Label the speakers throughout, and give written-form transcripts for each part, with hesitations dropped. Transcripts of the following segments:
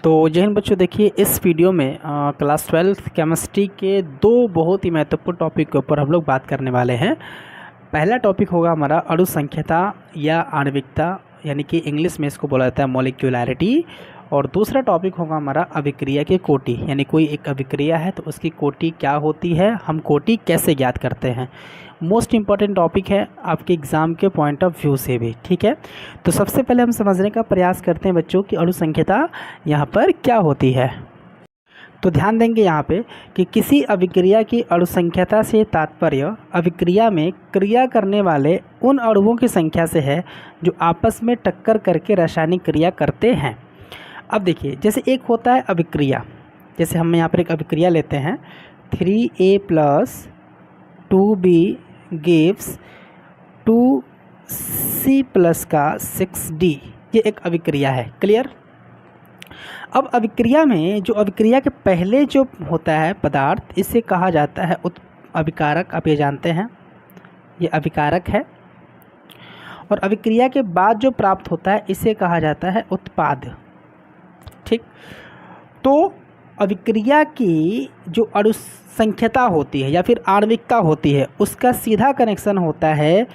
Speaker 1: तो जय हिंद बच्चों, देखिए इस वीडियो में क्लास 12 केमिस्ट्री के दो बहुत ही महत्वपूर्ण टॉपिक के ऊपर हम लोग बात करने वाले हैं। पहला टॉपिक होगा हमारा अणु संख्यता या आणविकता, यानी कि इंग्लिश में इसको बोला जाता है मॉलिक्यूलैरिटी। और दूसरा टॉपिक होगा हमारा अभिक्रिया की कोटि, यानी कोई एक अभिक्रिया है तो उसकी कोटि क्या होती है, हम कोटि कैसे ज्ञात करते हैं। मोस्ट इम्पॉर्टेंट टॉपिक है आपके एग्ज़ाम के पॉइंट ऑफ व्यू से भी, ठीक है। तो सबसे पहले हम समझने का प्रयास करते हैं बच्चों कि अणु संख्यता यहाँ पर क्या होती है। तो ध्यान देंगे यहाँ पे कि किसी अभिक्रिया की अणु संख्यता से तात्पर्य अभिक्रिया में क्रिया करने वाले उन अणुओं की संख्या से है जो आपस में टक्कर करके रासायनिक क्रिया करते हैं। अब देखिए, जैसे एक होता है अभिक्रिया, जैसे हम यहाँ पर एक अभिक्रिया लेते हैं 3A + 2B gives 2C + का 6D, ये एक अभिक्रिया है। क्लियर। अब अभिक्रिया में जो अभिक्रिया के पहले जो होता है पदार्थ, इसे कहा जाता है अभिकारक। आप ये जानते हैं, ये अभिकारक है। और अभिक्रिया के बाद जो प्राप्त होता है इसे कहा जाता है उत्पाद। ठीक। तो अभिक्रिया की जो अणु संख्यता होती है या फिर आणविकता होती है, उसका सीधा कनेक्शन होता है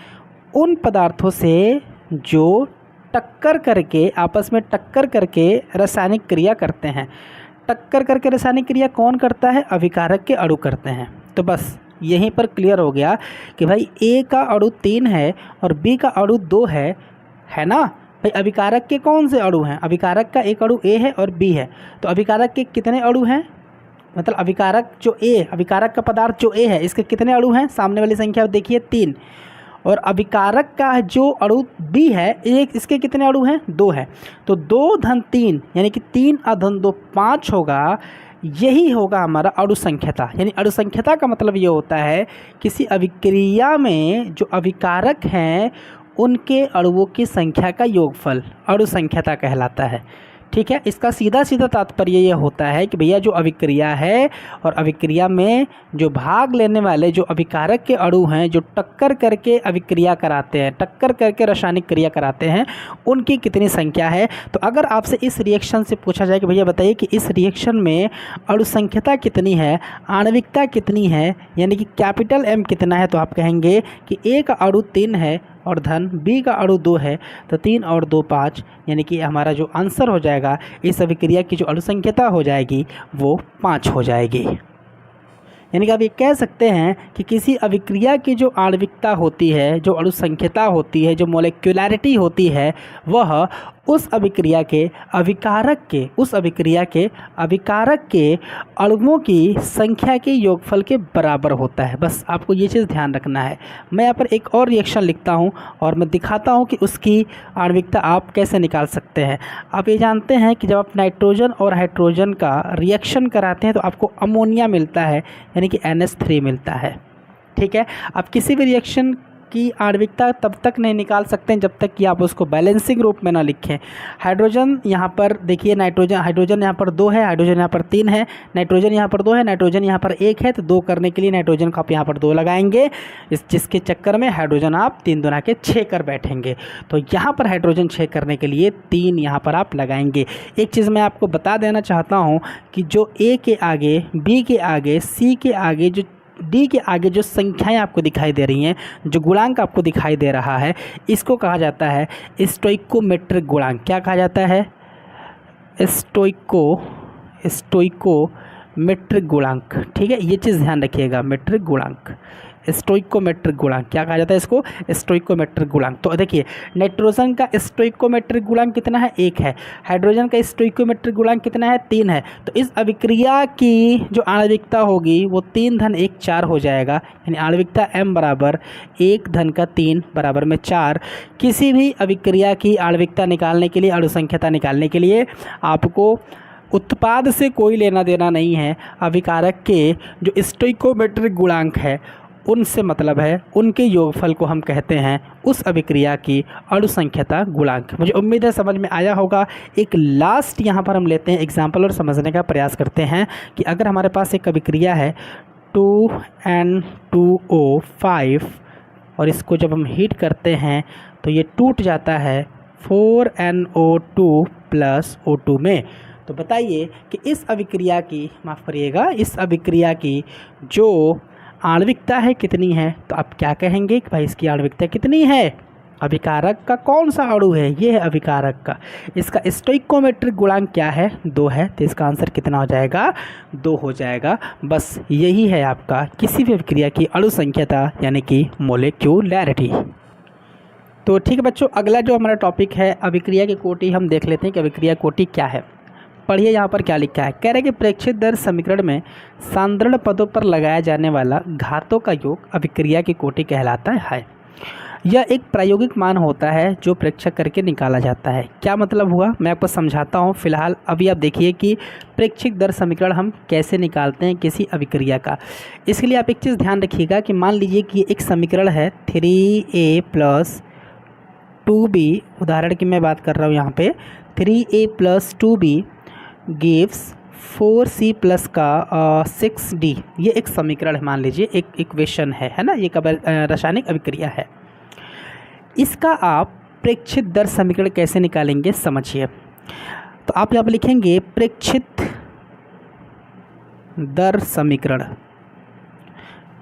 Speaker 1: उन पदार्थों से जो टक्कर करके, आपस में टक्कर करके रासायनिक क्रिया करते हैं। टक्कर करके रासायनिक क्रिया कौन करता है? अभिकारक के अणु करते हैं। तो बस यहीं पर क्लियर हो गया कि भाई A का अणु 3 है और B का अणु 2 है ना भाई। अभिकारक के कौन से अणु हैं? अभिकारक का एक अणु A है और B है। तो अभिकारक के कितने अणु हैं? मतलब अभिकारक जो A, अभिकारक का पदार्थ जो A है, इसके कितने अणु हैं? सामने वाली संख्या देखिए 3। और अभिकारक का जो अणु B है, एक इसके कितने अणु हैं? 2 है। तो 2 धन 3 यानी कि 3 धन 2 5 होगा। यही होगा हमारा अणु संख्यता। यानी अणु संख्यता का मतलब ये होता है किसी अभिक्रिया में जो अभिकारक हैं उनके अणुओं की संख्या का योगफल अणु संख्यता कहलाता है। ठीक है। इसका सीधा सीधा तात्पर्य ये होता है कि भैया जो अभिक्रिया है और अभिक्रिया में जो भाग लेने वाले जो अभिकारक के अणु हैं, जो टक्कर करके अभिक्रिया कराते हैं, टक्कर करके रासायनिक क्रिया कराते हैं, उनकी कितनी संख्या है। तो अगर आपसे इस रिएक्शन से पूछा जाए कि भैया बताइए कि इस रिएक्शन में अणु संख्यता कितनी है, आणविकता कितनी है, यानी कि कैपिटल M कितना है, तो आप कहेंगे कि A का अणु 3 है और धन B का अणु 2 है। तो 3 और 2 5, यानी कि हमारा जो आंसर हो जाएगा इस अभिक्रिया की जो अणु संख्यता हो जाएगी वो 5 हो जाएगी। यानी कि आप ये कह सकते हैं कि किसी अभिक्रिया की जो आणविकता होती है, जो अणु संख्यता होती है, जो मॉलिक्यूलैरिटी होती है, वह उस अभिक्रिया के अभिकारक के, उस अभिक्रिया के अभिकारक के अणुओं की संख्या के योगफल के बराबर होता है। बस आपको ये चीज़ ध्यान रखना है। मैं यहाँ पर एक और रिएक्शन लिखता हूँ और मैं दिखाता हूँ कि उसकी आणविकता आप कैसे निकाल सकते हैं। आप ये जानते हैं कि जब आप नाइट्रोजन और हाइड्रोजन का रिएक्शन कराते हैं तो आपको अमोनिया मिलता है, यानी कि NH3 मिलता है। ठीक है। आप किसी भी रिएक्शन की आणविकता तब तक नहीं निकाल सकते हैं जब तक कि आप उसको बैलेंसिंग रूप में ना लिखें। हाइड्रोजन यहाँ पर देखिए, हाइड्रोजन यहाँ पर 2 है, हाइड्रोजन यहाँ पर 3 है, नाइट्रोजन यहाँ पर 2 है, नाइट्रोजन यहाँ पर 1 है। तो 2 करने के लिए नाइट्रोजन को आप यहाँ पर 2 लगाएंगे, जिसके चक्कर में हाइड्रोजन आप 3 दूना के 6 कर बैठेंगे। तो यहाँ पर हाइड्रोजन 6 करने के लिए 3 यहाँ पर आप लगाएंगे। एक चीज़ मैं आपको बता देना चाहता हूँ कि जो A के आगे, B के आगे, C के आगे, जो D के आगे जो संख्याएं आपको दिखाई दे रही हैं, जो गुणांक आपको दिखाई दे रहा है, इसको कहा जाता है स्टोइकोमेट्रिक गुणांक। क्या कहा जाता है? स्टोइकोमेट्रिक गुणांक। ठीक है, ये चीज़ ध्यान रखिएगा। मेट्रिक गुणांक, स्टोइकोमेट्रिक गुणांक क्या कहा जाता है? इसको स्टोइकोमेट्रिक गुणांक। तो देखिए, नाइट्रोजन का स्टोइकोमेट्रिक गुणांक कितना है? 1 है। हाइड्रोजन का स्टोइकोमेट्रिक गुणांक कितना है? 3 है। तो इस अभिक्रिया की जो आणविकता होगी वो 3 धन 1 4 हो जाएगा। यानी आणविकता M बराबर 1 धन का 3 बराबर में 4। किसी भी अभिक्रिया की आणविकता निकालने के लिए, अणु संख्यता निकालने के लिए आपको उत्पाद से कोई लेना देना नहीं है। अभिकारक के जो स्टोइकोमेट्रिक गुणांक है उनसे मतलब है, उनके योगफल को हम कहते हैं उस अभिक्रिया की अणु संख्यता गुणांक। मुझे उम्मीद है समझ में आया होगा। एक लास्ट यहाँ पर हम लेते हैं एग्जाम्पल और समझने का प्रयास करते हैं कि अगर हमारे पास एक अभिक्रिया है 2N2O5 और इसको जब हम हीट करते हैं तो ये टूट जाता है 4NO2 + O2 में। तो बताइए कि इस अभिक्रिया की, माफ़ करिएगा, इस अभिक्रिया की जो आणविकता है कितनी है। तो आप क्या कहेंगे कि भाई इसकी आणविकता कितनी है। अभिकारक का कौन सा अणु है, ये है अभिकारक का। इसका स्टोइकोमेट्रिक गुणांक क्या है, 2 है। तो इसका आंसर कितना हो जाएगा, 2 हो जाएगा। बस यही है आपका किसी भी अभिक्रिया की अणु संख्याता यानी कि मोलेक्युलैरिटी। तो ठीक है बच्चों, अगला जो हमारा टॉपिक है अभिक्रिया की कोटि, हम देख लेते हैं कि अभिक्रिया कोटि क्या है। पढ़िए यहाँ पर क्या लिखा है। कह रहे हैं कि प्रेक्षित दर समीकरण में सांद्रण पदों पर लगाया जाने वाला घातों का योग अभिक्रिया की कोटि कहलाता है। यह एक प्रायोगिक मान होता है जो प्रेक्षक करके निकाला जाता है। क्या मतलब हुआ, मैं आपको समझाता हूँ। फिलहाल अभी आप देखिए कि प्रेक्षित दर समीकरण हम कैसे निकालते हैं किसी अभिक्रिया का। इसके लिए आप एक चीज़ ध्यान रखिएगा कि मान लीजिए कि एक समीकरण है 3a + 2b, उदाहरण की मैं बात कर रहा हूँ यहाँ पे। 3a + 2b गिव्स 4c + का 6d। ये एक समीकरण है, मान लीजिए एक इक्वेशन है ना, ये रासायनिक अभिक्रिया है। इसका आप प्रेक्षित दर समीकरण कैसे निकालेंगे समझिए। तो आप यहाँ पर लिखेंगे प्रेक्षित दर समीकरण,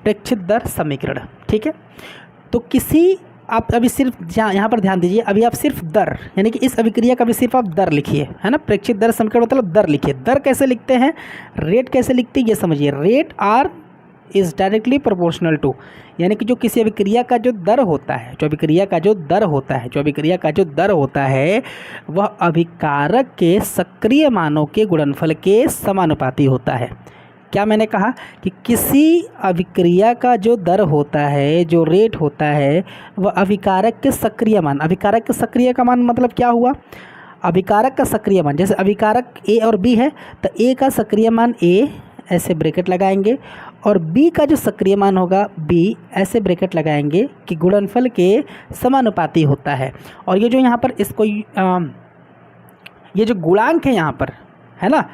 Speaker 1: प्रेक्षित दर समीकरण, ठीक है। तो किसी, आप अभी सिर्फ यहाँ पर ध्यान दीजिए, अभी आप सिर्फ दर यानी कि इस अभिक्रिया का भी सिर्फ आप दर लिखिए, है ना। प्रेक्षित दर समीकरण मतलब दर लिखिए। दर कैसे लिखते हैं, रेट कैसे लिखते हैं ये समझिए। Rate R is directly proportional to, यानी कि जो किसी अभिक्रिया का जो दर होता है, जो अभिक्रिया का जो दर होता है, जो अभिक्रिया का जो दर होता है वह अभिकारक के सक्रिय मानों के गुणनफल के समानुपाती होता है। क्या मैंने कहा कि किसी अभिक्रिया का जो दर होता है, जो रेट होता है, वह अभिकारक के सक्रिय मान, अभिकारक के सक्रिय का मान मतलब क्या हुआ, अभिकारक का सक्रिय मान। जैसे अभिकारक ए और बी है तो ए का सक्रिय मान ए, ऐसे ब्रैकेट लगाएंगे, और बी का जो सक्रिय मान होगा बी, ऐसे ब्रैकेट लगाएंगे कि गुणनफल के समानुपाती होता है। और ये जो यहाँ पर इसको ये जो गुणांक है यहाँ पर, है ना,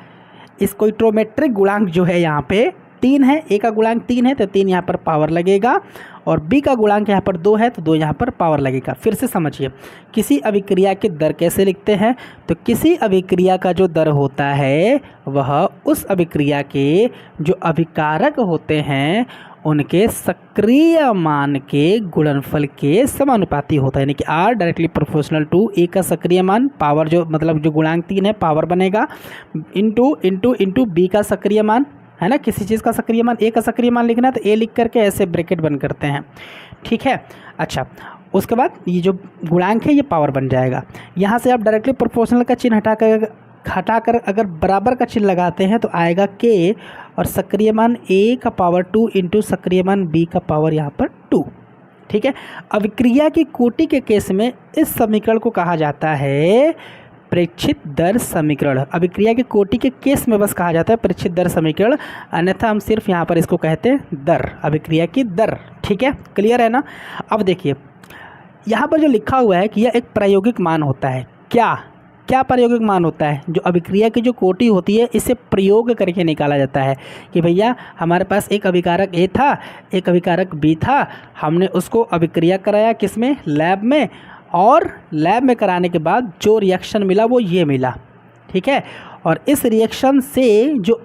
Speaker 1: इसको स्टोइकोमेट्रिक गुणांक जो है यहाँ पे 3 है। ए का गुणांक 3 है तो 3 यहाँ पर पावर लगेगा, और बी का गुणांक यहाँ पर 2 है तो 2 यहाँ पर पावर लगेगा। फिर से समझिए, किसी अभिक्रिया के दर कैसे लिखते हैं। तो किसी अभिक्रिया का जो दर होता है वह उस अभिक्रिया के जो अभिकारक होते हैं उनके सक्रिय मान के गुणनफल के समानुपाती होता है, यानी कि आर डायरेक्टली प्रोपोर्शनल टू ए का सक्रिय मान, पावर जो मतलब जो गुणांक 3 है पावर बनेगा, इंटू बी का सक्रिय मान, है ना। किसी चीज़ का सक्रिय मान, ए का सक्रिय मान लिखना है तो ए लिख करके ऐसे ब्रैकेट बंद करते हैं, ठीक है। अच्छा, उसके बाद ये जो गुणांक है ये पावर बन जाएगा। यहाँ से आप डायरेक्टली प्रोपोर्शनल का चिन्ह हटाकर अगर बराबर का चिन्ह लगाते हैं तो आएगा के, और सक्रिय मान ए का पावर 2 इंटू सक्रिय मान बी का पावर यहाँ पर 2, ठीक है। अभिक्रिया की कोटि के केस में इस समीकरण को कहा जाता है प्रेक्षित दर समीकरण। अभिक्रिया की कोटि के केस में बस कहा जाता है प्रेक्षित दर समीकरण, अन्यथा हम सिर्फ यहाँ पर इसको कहते हैं दर, अभिक्रिया की दर, ठीक है। क्लियर है ना। अब देखिए यहाँ पर जो लिखा हुआ है कि यह एक प्रायोगिक मान होता है। क्या प्रायोगिक मान होता है, जो अभिक्रिया की जो कोटि होती है इसे प्रयोग करके निकाला जाता है कि भैया हमारे पास एक अभिकारक ए था, एक अभिकारक बी था, हमने उसको अभिक्रिया कराया किसमें, लैब में, और लैब में कराने के बाद जो रिएक्शन मिला वो ये मिला, ठीक है। और इस रिएक्शन से जो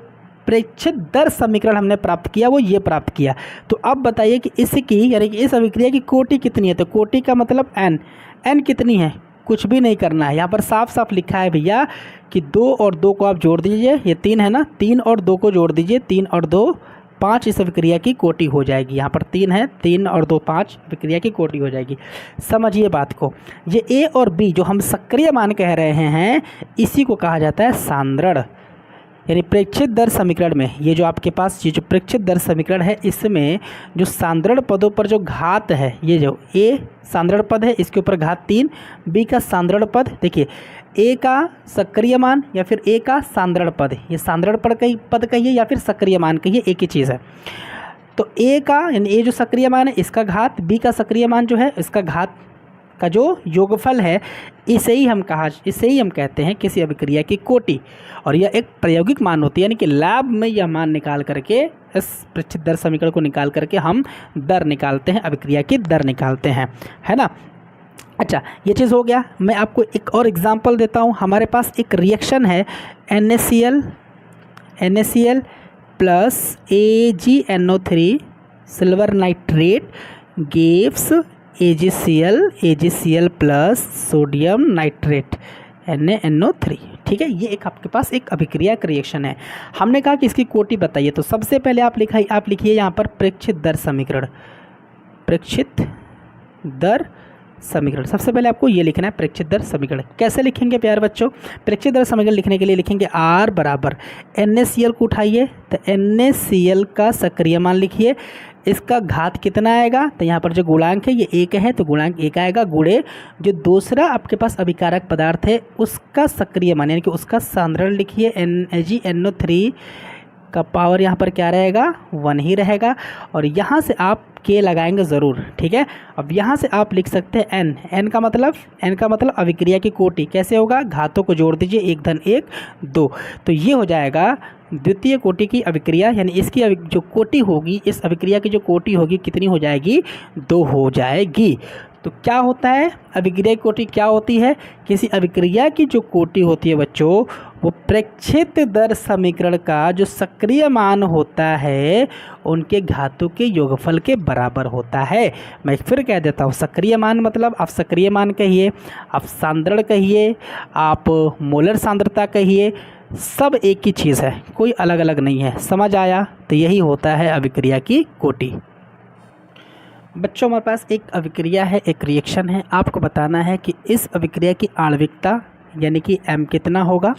Speaker 1: प्रेक्षित दर समीकरण हमने प्राप्त किया वो ये प्राप्त किया। तो अब बताइए कि इसकी यानी कि इस अभिक्रिया की कोटि कितनी है। तो कोटि का मतलब एन कितनी है, कुछ भी नहीं करना है। यहाँ पर साफ साफ लिखा है भैया कि 2 और 2 को आप जोड़ दीजिए, ये 3 है ना, 3 और 2 को जोड़ दीजिए, 3 और 2 5, इस अभिक्रिया की कोटि हो जाएगी। यहाँ पर 3 है, 3 और 2 5, अभिक्रिया की कोटि हो जाएगी। समझिए बात को, ये ए और बी जो हम सक्रिय मान कह रहे हैं इसी को कहा जाता है सांद्रण, यानी प्रेक्षित दर समीकरण में ये जो आपके पास ये जो प्रेक्षित दर समीकरण है इसमें जो सांद्रण पदों पर जो घात है, ये जो ए सांद्रण पद है इसके ऊपर घात 3, बी का सांद्रण पद, देखिए ए का सक्रिय मान या फिर ए का सांद्रण पद, ये सांद्रण पद कहिए या फिर सक्रिय मान कहिए, एक ही चीज़ है। तो ए का यानी ए जो सक्रिय मान है इसका घात, बी का सक्रिय मान जो है इसका घात का जो योगफल है, इसे ही हम कहते हैं किसी अभिक्रिया की कोटि। और यह एक प्रायोगिक मान होती है, यानी कि लैब में यह मान निकाल करके, इस प्रेक्षित दर समीकरण को निकाल करके हम दर निकालते हैं, अभिक्रिया की दर निकालते हैं, है ना। अच्छा, ये चीज़ हो गया। मैं आपको एक और एग्जांपल देता हूँ। हमारे पास एक रिएक्शन है NaCl plus AgNO3 silver nitrate gives AgCl plus sodium nitrate NaNO3। ठीक है, ये एक आपके पास एक अभिक्रिया का रिएक्शन है। हमने कहा कि इसकी कोटि बताइए, तो सबसे पहले आप लिखिए यहाँ पर प्रेक्षित दर समीकरण। प्रेक्षित दर समीकरण सबसे पहले आपको ये लिखना है, प्रेक्षित दर समीकरण। कैसे लिखेंगे प्यारे बच्चों? प्रेक्षित दर समीकरण लिखने के लिए लिखेंगे R बराबर NaCl को उठाइए, तो NaCl का सक्रिय मान लिखिए। इसका घात कितना आएगा? तो यहाँ पर जो गुणांक है ये 1 है, तो गुणांक 1 आएगा, गुणे जो दूसरा आपके पास अभिकारक पदार्थ है उसका सक्रिय मान यानी कि उसका सांद्रण लिखिए। AgNO3 का पावर यहाँ पर क्या रहेगा? 1 ही रहेगा। और यहाँ से आप के लगाएंगे ज़रूर। ठीक है, अब यहाँ से आप लिख सकते हैं n का मतलब अभिक्रिया की कोटि। कैसे होगा? घातों को जोड़ दीजिए, 1 धन 1 2, तो ये हो जाएगा द्वितीय कोटि की अभिक्रिया, यानी इसकी जो कोटि होगी, इस अभिक्रिया की जो कोटि होगी कितनी हो जाएगी? 2 हो जाएगी। तो क्या होता है? अभिक्रिया की कोटि क्या होती है? किसी अभिक्रिया की जो कोटि होती है बच्चों, वो प्रेक्षित दर समीकरण का जो सक्रिय मान होता है उनके घातों के योगफल के बराबर होता है। मैं फिर कह देता हूँ, सक्रिय मान मतलब आप सक्रिय मान कहिए, आप सांद्रण कहिए, आप मोलर सांद्रता कहिए, सब एक ही चीज़ है, कोई अलग अलग नहीं है। समझ आया? तो यही होता है अभिक्रिया की कोटि। बच्चों, हमारे पास एक अभिक्रिया है, एक रिएक्शन है। आपको बताना है कि इस अभिक्रिया की आणविकता यानी कि m कितना होगा,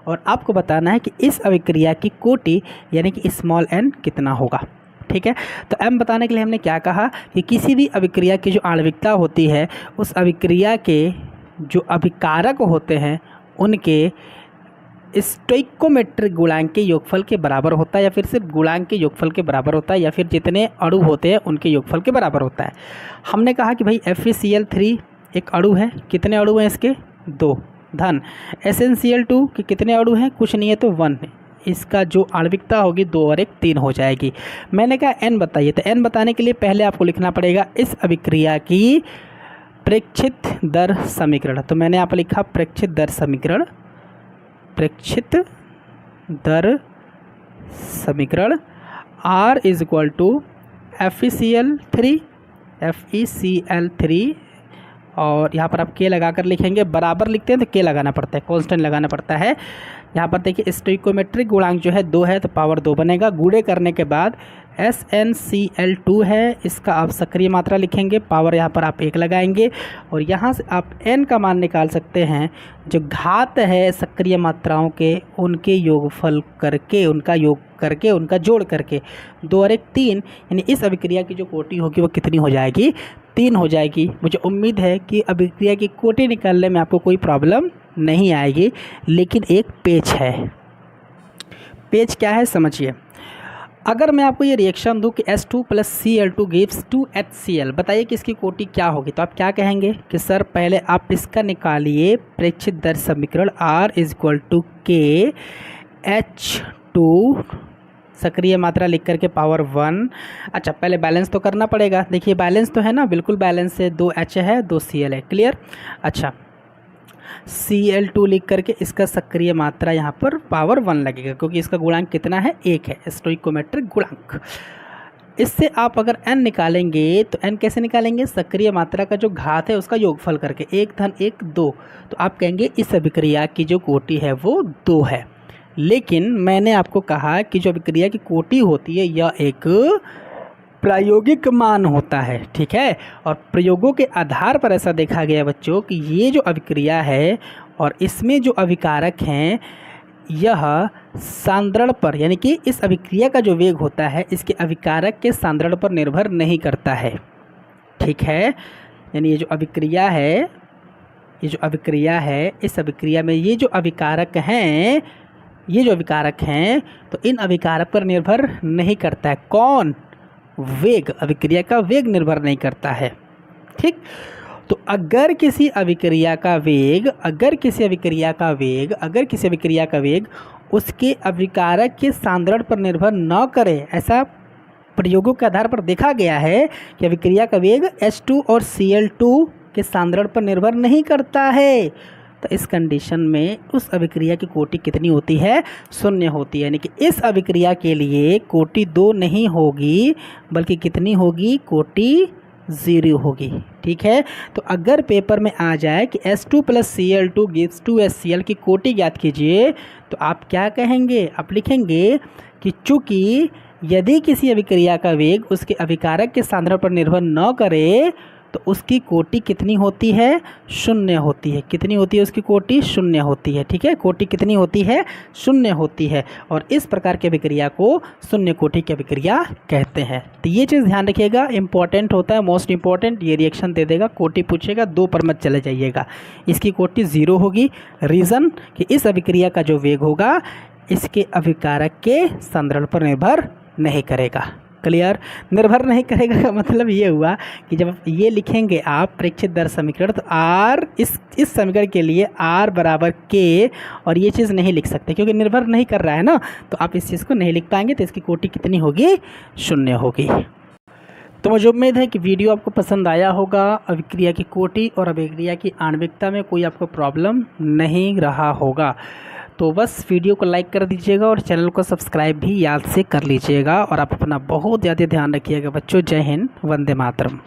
Speaker 1: और आपको बताना है कि इस अभिक्रिया की कोटि यानी कि स्मॉल n कितना होगा। ठीक है, तो m बताने के लिए हमने क्या कहा कि किसी भी अभिक्रिया की जो आणविकता होती है उस अभिक्रिया के जो अभिकारक होते हैं उनके स्टोइकोमेट्रिक गुणांक के योगफल के बराबर होता है, या फिर सिर्फ गुणांक के योगफल के बराबर होता है, या फिर जितने अणु होते हैं उनके योगफल के बराबर होता है। हमने कहा कि भाई FeCl3 एक अणु है, कितने अणु हैं इसके? 2 धन SnCl2 के कितने अणु हैं? कुछ नहीं है, तो 1 है। इसका जो आणविकता होगी 2 और 1 3 हो जाएगी। मैंने कहा n बताइए, तो n बताने के लिए पहले आपको लिखना पड़ेगा इस अभिक्रिया की प्रेक्षित दर समीकरण। तो मैंने यहाँ पर लिखा प्रेक्षित दर समीकरण, प्रेक्षित दर समीकरण R is equal to FeCl3 और यहाँ पर आप के लगा कर लिखेंगे। बराबर लिखते हैं तो के लगाना पड़ता है, कांस्टेंट लगाना पड़ता है। यहाँ पर देखिए स्टोइकोमेट्रिक गुणांक जो है 2 है, तो पावर 2 बनेगा। गुणे करने के बाद SnCl2 है, इसका आप सक्रिय मात्रा लिखेंगे, पावर यहाँ पर आप 1 लगाएंगे, और यहाँ से आप n का मान निकाल सकते हैं। जो घात है सक्रिय मात्राओं के उनके योगफल करके, उनका योग करके, उनका जोड़ करके 2 और 1 3, यानी इस अभिक्रिया की जो कोटि होगी वो कितनी हो जाएगी? 3 हो जाएगी। मुझे उम्मीद है कि अभिक्रिया की कोटि निकालने में आपको कोई प्रॉब्लम नहीं आएगी, लेकिन एक पेच है। पेच क्या है समझिए। अगर मैं आपको ये रिएक्शन दूं कि H2 + Cl2 गिव्स 2HCl, बताइए कि इसकी कोटि क्या होगी? तो आप क्या कहेंगे कि सर पहले आप इसका निकालिए प्रेक्षित दर समीकरण R इज इक्वल टू के H2 सक्रिय मात्रा लिख करके पावर 1। अच्छा, पहले बैलेंस तो करना पड़ेगा। देखिए बैलेंस तो है ना, बिल्कुल बैलेंस है, 2 H है 2 Cl है, क्लियर। अच्छा, Cl2 लिख करके इसका सक्रिय मात्रा यहाँ पर पावर 1 लगेगा, क्योंकि इसका गुणांक कितना है? 1 है, स्टोइकोमेट्रिक गुणांक। इससे आप अगर n निकालेंगे तो n कैसे निकालेंगे? सक्रिय मात्रा का जो घात है उसका योगफल करके, 1 धन 1 2, तो आप कहेंगे इस अभिक्रिया की जो कोटि है वो 2 है। लेकिन मैंने आपको कहा कि जो अभिक्रिया की कोटि होती है यह एक प्रायोगिक मान होता है। ठीक है, और प्रयोगों के आधार पर ऐसा देखा गया बच्चों कि ये जो अभिक्रिया है और इसमें जो अभिकारक हैं यह सांद्रण पर, यानी कि इस अभिक्रिया का जो वेग होता है इसके अभिकारक के सांद्रण पर निर्भर नहीं करता है। ठीक है, यानी ये जो अभिक्रिया है, इस अभिक्रिया में ये जो अभिकारक हैं, तो इन अभिकारक पर निर्भर नहीं करता है। कौन? वेग। अभिक्रिया का वेग निर्भर नहीं करता है। ठीक, तो अगर किसी अभिक्रिया का वेग उसके अभिकारक के सांद्रण पर निर्भर न करे, ऐसा प्रयोगों के आधार पर देखा गया है कि अभिक्रिया का वेग H2 और Cl2 के सांद्रण पर निर्भर नहीं करता है। तो इस कंडीशन में उस अभिक्रिया की कोटि कितनी होती है? शून्य होती है। यानी कि इस अभिक्रिया के लिए कोटि 2 नहीं होगी, बल्कि कितनी होगी? कोटि 0 होगी। ठीक है, तो अगर पेपर में आ जाए कि H2 + Cl2 gives 2HCl की कोटि ज्ञात कीजिए, तो आप क्या कहेंगे? आप लिखेंगे कि चूँकि यदि किसी अभिक्रिया का वेग उसके अभिकारक के सांद्रण पर निर्भर न करे तो उसकी कोटि कितनी होती है? शून्य होती है। कितनी होती है उसकी कोटि? शून्य होती है। ठीक है, कोटि कितनी होती है? शून्य होती है। और इस प्रकार की अभिक्रिया को शून्य कोटि की अभिक्रिया कहते हैं। तो ये चीज़ ध्यान रखिएगा, इंपॉर्टेंट होता है, मोस्ट इंपॉर्टेंट। ये रिएक्शन दे देगा, कोटि पूछेगा, 2 पर मत चले जाइएगा। इसकी कोटि 0 होगी। रीज़न कि इस अभिक्रिया का जो वेग होगा इसके अभिकारक के सांद्रण पर निर्भर नहीं करेगा। क्लियर? निर्भर नहीं करेगा का मतलब ये हुआ कि जब ये लिखेंगे आप प्रेक्षित दर समीकरण, तो आर इस समीकरण के लिए आर बराबर के, और ये चीज़ नहीं लिख सकते क्योंकि निर्भर नहीं कर रहा है ना, तो आप इस चीज़ को नहीं लिख पाएंगे। तो इसकी कोटि कितनी होगी? शून्य होगी। तो मुझे उम्मीद है कि वीडियो आपको पसंद आया होगा। अभिक्रिया की कोटि और अभिक्रिया की आणविकता में कोई आपको प्रॉब्लम नहीं रहा होगा। तो बस वीडियो को लाइक कर दीजिएगा और चैनल को सब्सक्राइब भी याद से कर लीजिएगा। और आप अपना बहुत ज़्यादा ध्यान रखिएगा बच्चों। जय हिंद, वंदे मातरम।